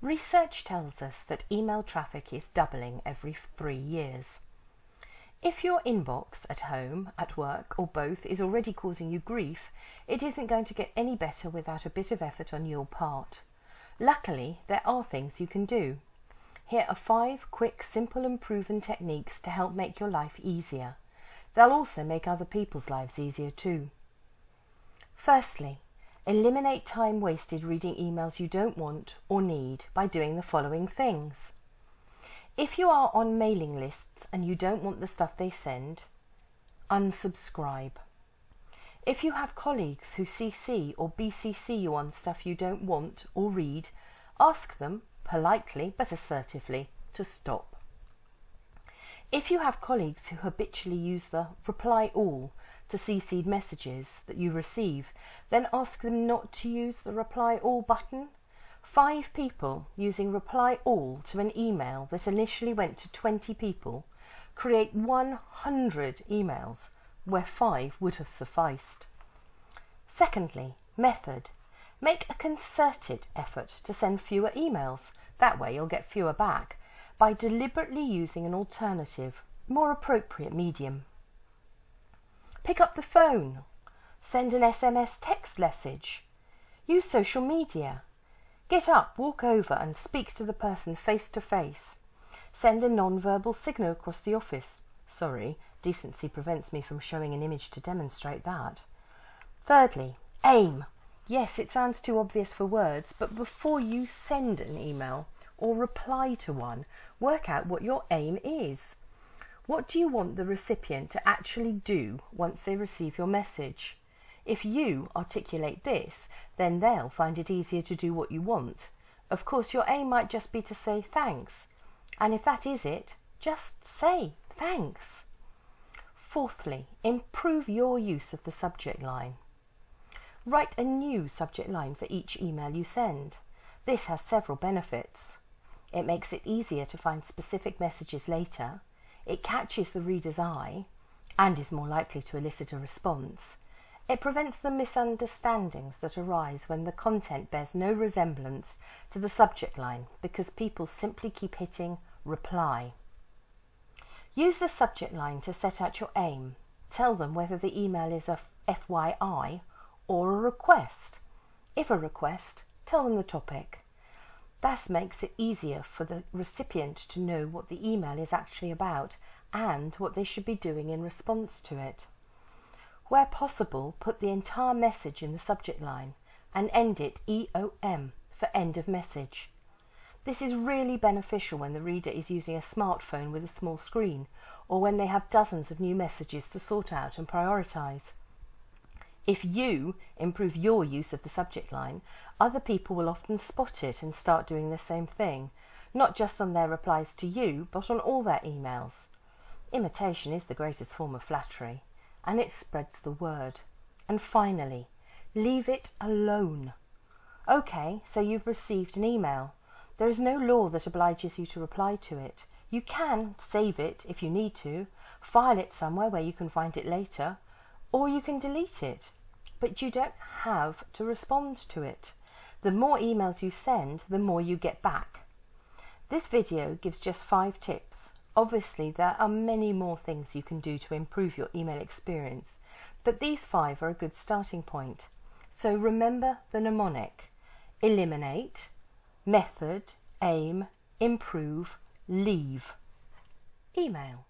Research tells us that email traffic is doubling every 3 years. If your inbox at home, at work, or both is already causing you grief, it isn't going to get any better without a bit of effort on your part. Luckily, there are things you can do. Here are 5 quick, simple and proven techniques to help make your life easier. They'll also make other people's lives easier too. Firstly, eliminate time wasted reading emails you don't want or need by doing the following things. If you are on mailing lists and you don't want the stuff they send, unsubscribe. If you have colleagues who CC or BCC you on stuff you don't want or read, ask them, politely but assertively, to stop. If you have colleagues who habitually use the reply all to CC'd messages that you receive, then ask them not to use the reply all button. 5 people using reply all to an email that initially went to 20 people create 100 emails where 5 would have sufficed. Secondly, method. Make a concerted effort to send fewer emails. That way you'll get fewer back by deliberately using an alternative, more appropriate medium. Pick up the phone. Send an SMS text message. Use social media. Get up, walk over and speak to the person face to face. Send a non-verbal signal across the office. Sorry, decency prevents me from showing an image to demonstrate that. Thirdly, aim. Yes, it sounds too obvious for words, but before you send an email or reply to one, work out what your aim is. What do you want the recipient to actually do once they receive your message? If you articulate this, then they'll find it easier to do what you want. Of course, your aim might just be to say thanks. And if that is it, just say thanks. Fourthly, improve your use of the subject line. Write a new subject line for each email you send. This has several benefits. It makes it easier to find specific messages later. It catches the reader's eye and is more likely to elicit a response. It prevents the misunderstandings that arise when the content bears no resemblance to the subject line because people simply keep hitting reply. Use the subject line to set out your aim. Tell them whether the email is a FYI or a request. If a request, tell them the topic. This makes it easier for the recipient to know what the email is actually about and what they should be doing in response to it. Where possible, put the entire message in the subject line and end it EOM for end of message. This is really beneficial when the reader is using a smartphone with a small screen or when they have dozens of new messages to sort out and prioritise. If you improve your use of the subject line, other people will often spot it and start doing the same thing, not just on their replies to you, but on all their emails. Imitation is the greatest form of flattery, and it spreads the word. And finally, leave it alone. Okay, so you've received an email. There is no law that obliges you to reply to it. You can save it if you need to, file it somewhere where you can find it later, or you can delete it, but you don't have to respond to it. The more emails you send, the more you get back. This video gives just 5 tips. Obviously, there are many more things you can do to improve your email experience, but these 5 are a good starting point. So remember the mnemonic: eliminate, method, aim, improve, leave. Email.